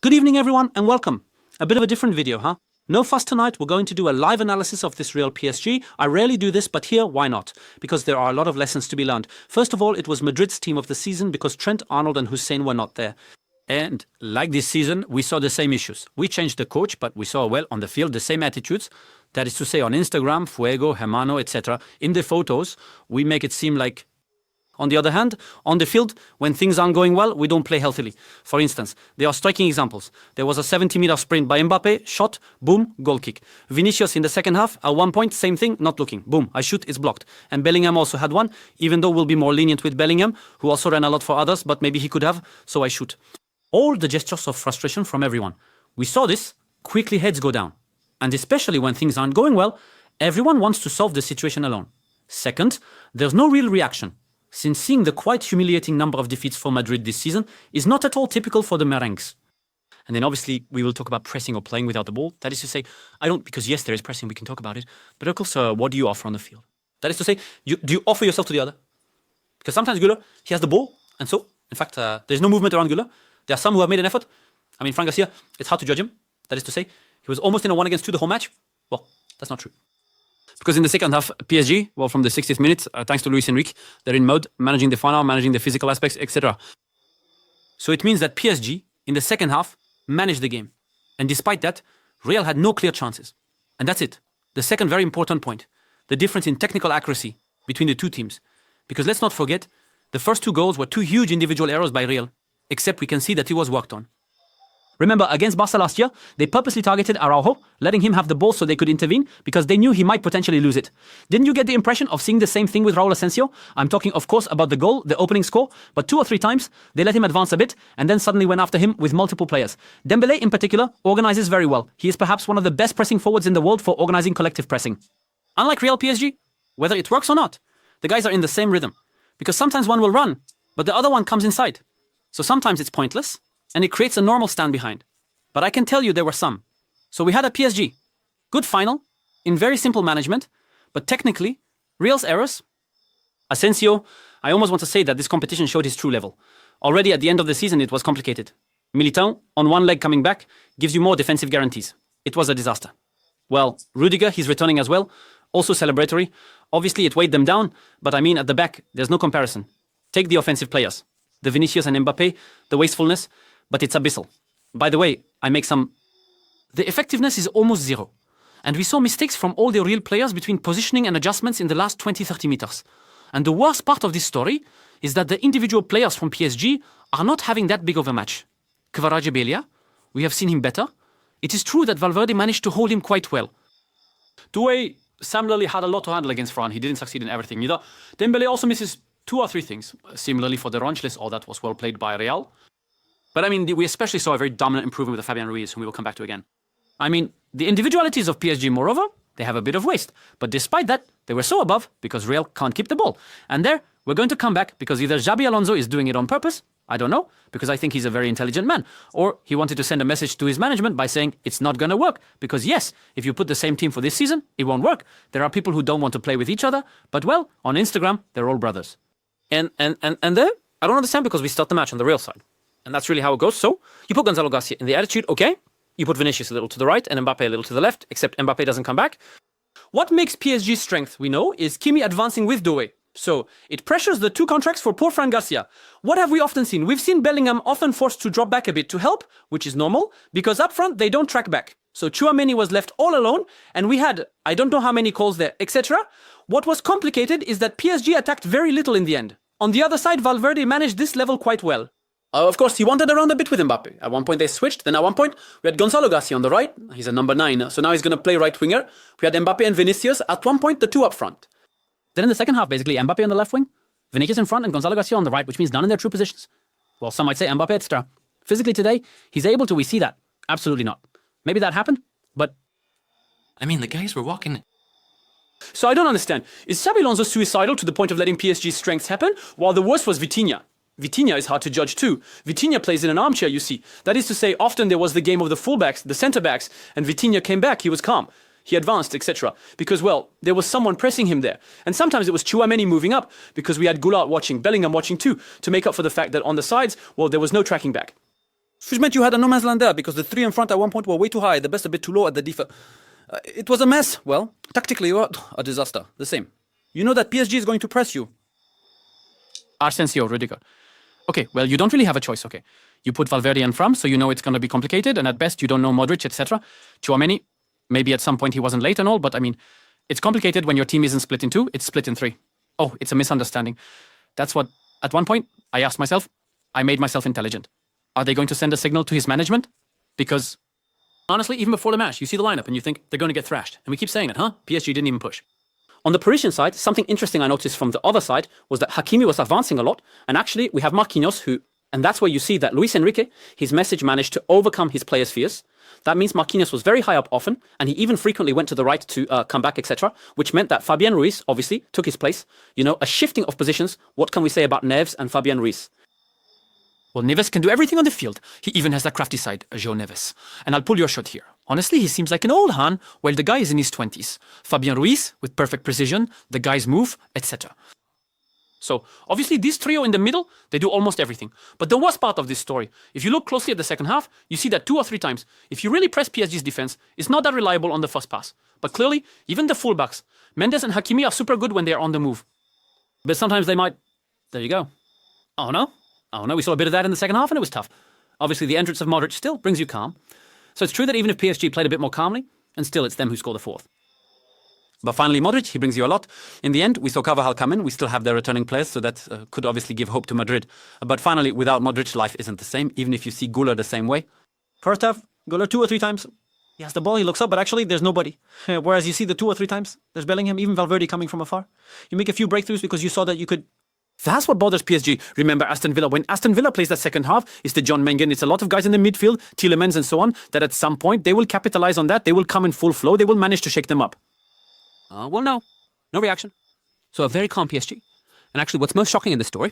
Good evening everyone and welcome. A bit of a different video, huh? No fuss tonight, we're going to do a live analysis of this Real PSG. I rarely do this, but here, why not? Because there are a lot of lessons to be learned. First of all, it was Madrid's team of the season because Trent, Arnold and Hussein were not there. And like this season, we saw the same issues. We changed the coach, but we saw, well, on the field, the same attitudes. That is to say, on Instagram, Fuego, Hermano, etc. In the photos, we make it seem like... On the other hand, on the field, when things aren't going well, we don't play healthily. For instance, there are striking examples. There was a 70-meter sprint by Mbappe, shot, boom, goal kick. Vinicius in the second half, at one point, same thing, not looking. Boom, I shoot, it's blocked. And Bellingham also had one, even though we'll be more lenient with Bellingham, who also ran a lot for others, but maybe he could have, so I shoot. All the gestures of frustration from everyone. We saw this, quickly heads go down. And especially when things aren't going well, everyone wants to solve the situation alone. Second, there's no real reaction, since seeing the quite humiliating number of defeats for Madrid this season is not at all typical for the merengues. And then obviously we will talk about pressing or playing without the ball. That is to say, because yes, there is pressing, we can talk about it, but of course, what do you offer on the field? That is to say, do you offer yourself to the other? Because sometimes Güler, he has the ball, and so, in fact, there's no movement around Güler. There are some who have made an effort. I mean, Fran Garcia, it's hard to judge him. That is to say, he was almost in a 1-against-2 the whole match. Well, that's not true. Because in the second half, PSG, well, from the 60th minute, thanks to Luis Enrique, they're in mode, managing the final, managing the physical aspects, etc. So it means that PSG, in the second half, managed the game. And despite that, Real had no clear chances. And that's it. The second very important point, the difference in technical accuracy between the two teams. Because let's not forget, the first two goals were two huge individual errors by Real, except we can see that it was worked on. Remember, against Barca last year, they purposely targeted Araujo, letting him have the ball so they could intervene because they knew he might potentially lose it. Didn't you get the impression of seeing the same thing with Raul Asensio? I'm talking, of course, about the goal, the opening score, but 2 or 3 times, they let him advance a bit and then suddenly went after him with multiple players. Dembélé, in particular, organizes very well. He is perhaps one of the best pressing forwards in the world for organizing collective pressing. Unlike Real PSG, whether it works or not, the guys are in the same rhythm. Because sometimes one will run, but the other one comes inside. So sometimes it's pointless, and it creates a normal stand behind. But I can tell you there were some. So we had a PSG. Good final, in very simple management, but technically, Real's errors. Asensio, I almost want to say that this competition showed his true level. Already at the end of the season, it was complicated. Militão, on one leg coming back, gives you more defensive guarantees. It was a disaster. Well, Rudiger, he's returning as well, also celebratory. Obviously, it weighed them down, but I mean, at the back, there's no comparison. Take the offensive players. The Vinicius and Mbappe, the wastefulness, but it's abyssal. By the way, the effectiveness is almost zero. And we saw mistakes from all the Real players between positioning and adjustments in the last 20-30 meters. And the worst part of this story is that the individual players from PSG are not having that big of a match. Kvaratskhelia, we have seen him better. It is true that Valverde managed to hold him quite well. Doué, Sam Lilley had a lot to handle against Fran. He didn't succeed in everything either. Dembélé also misses 2 or 3 things. Similarly for the Rangeles, all that was well played by Real. But I mean, we especially saw a very dominant improvement with Fabian Ruiz, whom we will come back to again. I mean, the individualities of PSG, moreover, they have a bit of waste. But despite that, they were so above because Real can't keep the ball. And there, we're going to come back because either Xabi Alonso is doing it on purpose, I don't know, because I think he's a very intelligent man, or he wanted to send a message to his management by saying it's not going to work. Because yes, if you put the same team for this season, it won't work. There are people who don't want to play with each other, but well, on Instagram, they're all brothers. And there, I don't understand because we start the match on the Real side. And that's really how it goes. So, you put Gonzalo Garcia in the attitude, okay. You put Vinicius a little to the right and Mbappe a little to the left, except Mbappe doesn't come back. What makes PSG's strength, we know, is Kimi advancing with Doué. So, it pressures the 2 contracts for poor Fran Garcia. What have we often seen? We've seen Bellingham often forced to drop back a bit to help, which is normal, because up front, they don't track back. So, Tchouaméni was left all alone, and we had, I don't know how many calls there, etc. What was complicated is that PSG attacked very little in the end. On the other side, Valverde managed this level quite well. Of course, he wandered around a bit with Mbappe. At one point they switched, then at one point we had Gonzalo Garcia on the right. He's a number 9, so now he's going to play right winger. We had Mbappe and Vinicius, at one point the 2 up front. Then in the second half, basically, Mbappe on the left wing, Vinicius in front and Gonzalo Garcia on the right, which means none in their true positions. Well, some might say Mbappe extra. Physically today, he's able to, we see that. Absolutely not. Maybe that happened, but... I mean, the guys were walking... So I don't understand. Is Xabi Alonso suicidal to the point of letting PSG's strengths happen? While the worst was Vitinha. Vitinha is hard to judge too. Vitinha plays in an armchair, you see. That is to say, often there was the game of the fullbacks, the centre-backs, and Vitinha came back, he was calm. He advanced, etc. Because, well, there was someone pressing him there. And sometimes it was Tchouaméni moving up, because we had Goulart watching, Bellingham watching too, to make up for the fact that on the sides, well, there was no tracking back. Which meant you had a no man's land there because the three in front at one point were way too high, the best a bit too low at the defense. It was a mess. Well, tactically, a disaster. The same. You know that PSG is going to press you. Arsensio, Rudiger. Okay, well, you don't really have a choice, okay. You put Valverde in front, so you know it's going to be complicated, and at best you don't know Modric, etc. Tchouameni, maybe at some point he wasn't late and all, but I mean, it's complicated when your team isn't split in two, it's split in three. Oh, it's a misunderstanding. That's what, at one point, I asked myself, I made myself intelligent. Are they going to send a signal to his management? Because, honestly, even before the match, you see the lineup and you think they're going to get thrashed. And we keep saying it, huh? PSG didn't even push. On the Parisian side, something interesting I noticed from the other side was that Hakimi was advancing a lot, and actually we have Marquinhos who, and that's where you see that Luis Enrique, his message managed to overcome his players' fears. That means Marquinhos was very high up often, and he even frequently went to the right to come back, etc., which meant that Fabian Ruiz, obviously, took his place. You know, a shifting of positions. What can we say about Neves and Fabian Ruiz? Well, Neves can do everything on the field. He even has that crafty side, Joe Neves. And I'll pull your shot here. Honestly, he seems like an old Han, while the guy is in his 20s. Fabian Ruiz, with perfect precision, the guy's move, etc. So, obviously, this trio in the middle, they do almost everything. But the worst part of this story, if you look closely at the second half, you see that 2 or 3 times, if you really press PSG's defense, it's not that reliable on the first pass. But clearly, even the fullbacks, Mendes and Hakimi are super good when they are on the move. But sometimes they might... There you go. Oh no, we saw a bit of that in the second half and it was tough. Obviously, the entrance of Modric still brings you calm. So it's true that even if PSG played a bit more calmly, and still it's them who score the fourth. But finally, Modric, he brings you a lot. In the end, we saw Carvajal come in. We still have their returning players, so that could obviously give hope to Madrid. But finally, without Modric, life isn't the same, even if you see Güler the same way. First half, Güler 2 or 3 times. He has the ball, he looks up, but actually there's nobody. Whereas you see the 2 or 3 times, there's Bellingham, even Valverde coming from afar. You make a few breakthroughs because you saw that you could... That's what bothers PSG. Remember Aston Villa. When Aston Villa plays that second half, it's the John Mengen, it's a lot of guys in the midfield, Tielemans and so on, that at some point they will capitalize on that, they will come in full flow, they will manage to shake them up. Well, no reaction. So a very calm PSG. And actually what's most shocking in the story,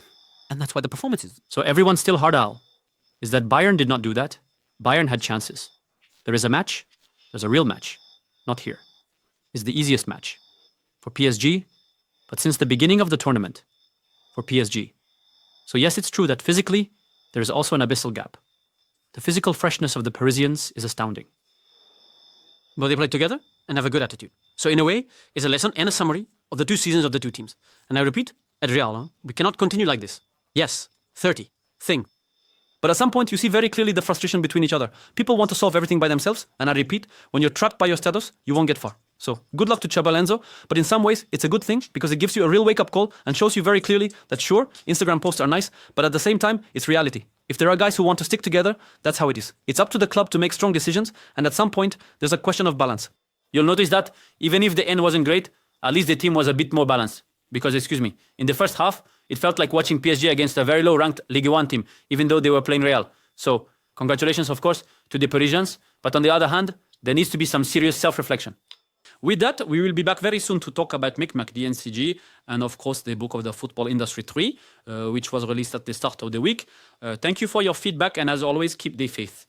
and that's why the performance is... So everyone's still hard out, is that Bayern did not do that. Bayern had chances. There is a match, there's a real match. Not here. It's the easiest match. For PSG, but since the beginning of the tournament, for PSG. So yes, it's true that physically, there is also an abyssal gap. The physical freshness of the Parisians is astounding. But they play together and have a good attitude. So in a way, it's a lesson and a summary of the 2 seasons of the 2 teams. And I repeat, at Real, we cannot continue like this. Yes, 30, thing. But at some point, you see very clearly the frustration between each other. People want to solve everything by themselves. And I repeat, when you're trapped by your status, you won't get far. So good luck to Xabi Alonso, but in some ways it's a good thing because it gives you a real wake-up call and shows you very clearly that sure, Instagram posts are nice, but at the same time, it's reality. If there are guys who want to stick together, that's how it is. It's up to the club to make strong decisions, and at some point, there's a question of balance. You'll notice that even if the end wasn't great, at least the team was a bit more balanced. Because, excuse me, in the first half, it felt like watching PSG against a very low-ranked Ligue 1 team, even though they were playing Real. So, congratulations, of course, to the Parisians, but on the other hand, there needs to be some serious self-reflection. With that, we will be back very soon to talk about Micmac, the NCG, and of course the book of the football industry 3, which was released at the start of the week. Thank you for your feedback, and as always, keep the faith.